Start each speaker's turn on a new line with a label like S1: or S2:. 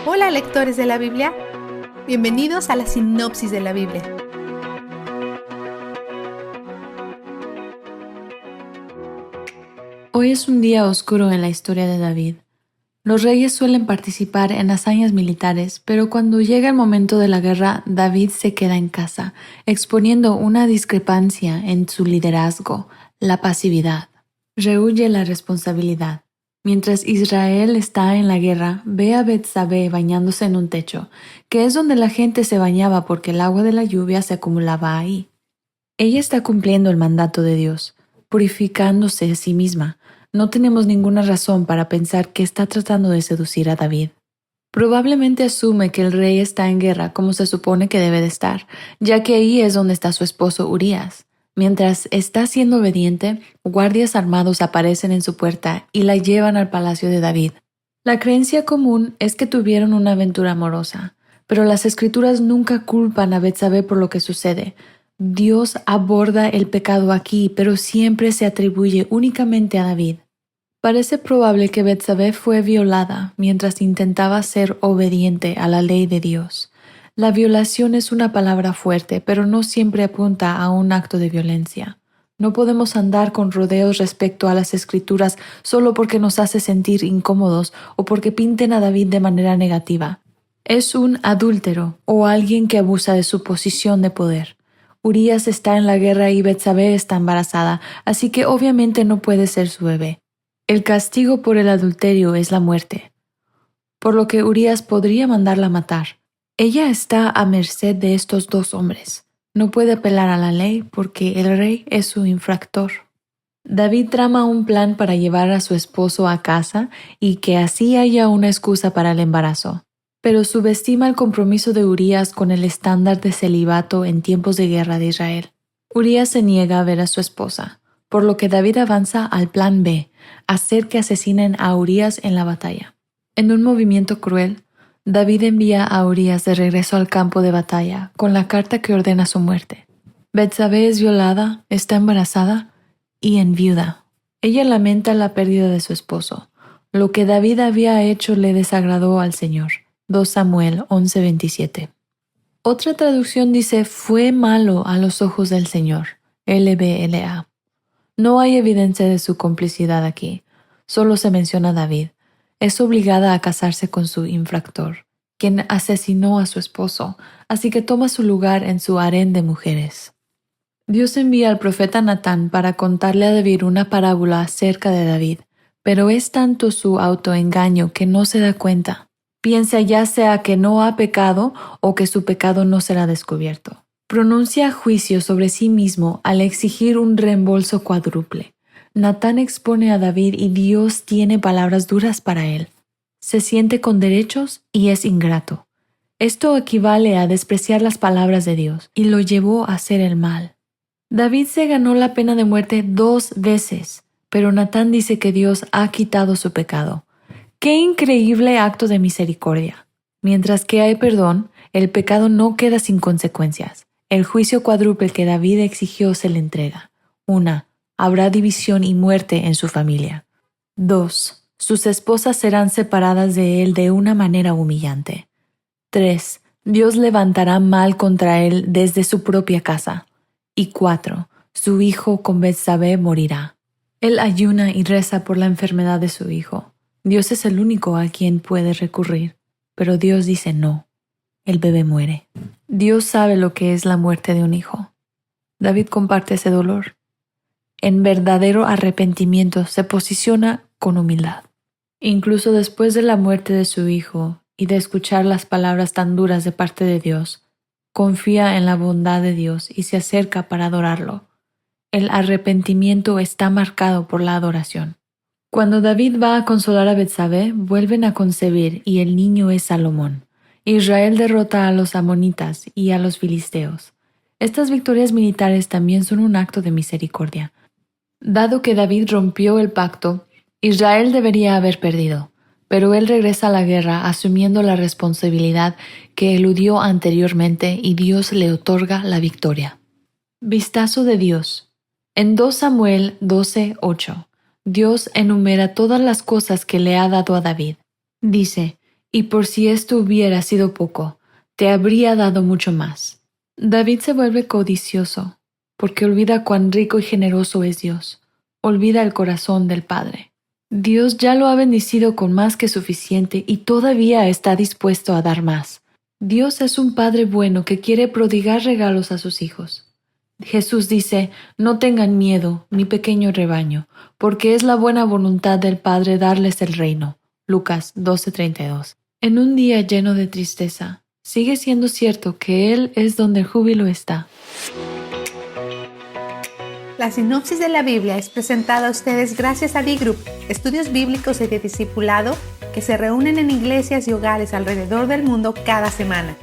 S1: Hola lectores de la Biblia, bienvenidos a la sinopsis de la Biblia.
S2: Hoy es un día oscuro en la historia de David. Los reyes suelen participar en hazañas militares, pero cuando llega el momento de la guerra, David se queda en casa, exponiendo una discrepancia en su liderazgo, la pasividad. Rehúye la responsabilidad. Mientras Israel está en la guerra, ve a Betsabé bañándose en un techo, que es donde la gente se bañaba porque el agua de la lluvia se acumulaba ahí. Ella está cumpliendo el mandato de Dios, purificándose a sí misma. No tenemos ninguna razón para pensar que está tratando de seducir a David. Probablemente asume que el rey está en guerra como se supone que debe de estar, ya que ahí es donde está su esposo Urías. Mientras está siendo obediente, guardias armados aparecen en su puerta y la llevan al palacio de David. La creencia común es que tuvieron una aventura amorosa, pero las escrituras nunca culpan a Betsabé por lo que sucede. Dios aborda el pecado aquí, pero siempre se atribuye únicamente a David. Parece probable que Betsabé fue violada mientras intentaba ser obediente a la ley de Dios. La violación es una palabra fuerte, pero no siempre apunta a un acto de violencia. No podemos andar con rodeos respecto a las escrituras solo porque nos hace sentir incómodos o porque pinten a David de manera negativa. Es un adúltero o alguien que abusa de su posición de poder. Urías está en la guerra y Betsabé está embarazada, así que obviamente no puede ser su bebé. El castigo por el adulterio es la muerte, por lo que Urías podría mandarla matar. Ella está a merced de estos dos hombres. No puede apelar a la ley porque el rey es su infractor. David trama un plan para llevar a su esposo a casa y que así haya una excusa para el embarazo, pero subestima el compromiso de Urías con el estándar de celibato en tiempos de guerra de Israel. Urías se niega a ver a su esposa, por lo que David avanza al plan B, hacer que asesinen a Urías en la batalla. En un movimiento cruel, David envía a Urías de regreso al campo de batalla con la carta que ordena su muerte. Betsabé es violada, está embarazada y enviuda. Ella lamenta la pérdida de su esposo. Lo que David había hecho le desagradó al Señor. 2 Samuel 11:27. Otra traducción dice fue malo a los ojos del Señor. LBLA. No hay evidencia de su complicidad aquí. Solo se menciona a David. Es obligada a casarse con su infractor, quien asesinó a su esposo, así que toma su lugar en su harén de mujeres. Dios envía al profeta Natán para contarle a David una parábola acerca de David, pero es tanto su autoengaño que no se da cuenta. Piensa ya sea que no ha pecado o que su pecado no será descubierto. Pronuncia juicio sobre sí mismo al exigir un reembolso cuádruple. Natán expone a David y Dios tiene palabras duras para él. Se siente con derechos y es ingrato. Esto equivale a despreciar las palabras de Dios y lo llevó a hacer el mal. David se ganó la pena de muerte 2 veces, pero Natán dice que Dios ha quitado su pecado. ¡Qué increíble acto de misericordia! Mientras que hay perdón, el pecado no queda sin consecuencias. El juicio cuádruple que David exigió se le entrega. 1. Habrá división y muerte en su familia. 2. Sus esposas serán separadas de él de una manera humillante. 3. Dios levantará mal contra él desde su propia casa. Y 4. Su hijo con Betsabé morirá. Él ayuna y reza por la enfermedad de su hijo. Dios es el único a quien puede recurrir, pero Dios dice no. El bebé muere. Dios sabe lo que es la muerte de un hijo. David comparte ese dolor. En verdadero arrepentimiento se posiciona con humildad. Incluso después de la muerte de su hijo y de escuchar las palabras tan duras de parte de Dios, confía en la bondad de Dios y se acerca para adorarlo. El arrepentimiento está marcado por la adoración. Cuando David va a consolar a Betsabé, vuelven a concebir y el niño es Salomón. Israel derrota a los amonitas y a los filisteos. Estas victorias militares también son un acto de misericordia. Dado que David rompió el pacto, Israel debería haber perdido, pero él regresa a la guerra asumiendo la responsabilidad que eludió anteriormente y Dios le otorga la victoria. Vistazo de Dios. En 2 Samuel 12:8, Dios enumera todas las cosas que le ha dado a David. Dice, y por si esto hubiera sido poco, te habría dado mucho más. David se vuelve codicioso, porque olvida cuán rico y generoso es Dios. Olvida el corazón del Padre. Dios ya lo ha bendecido con más que suficiente y todavía está dispuesto a dar más. Dios es un Padre bueno que quiere prodigar regalos a sus hijos. Jesús dice, no tengan miedo, mi pequeño rebaño, porque es la buena voluntad del Padre darles el reino. Lucas 12:32. En un día lleno de tristeza, sigue siendo cierto que Él es donde el júbilo está.
S1: La sinopsis de la Biblia es presentada a ustedes gracias a D-Group, estudios bíblicos y de discipulado que se reúnen en iglesias y hogares alrededor del mundo cada semana.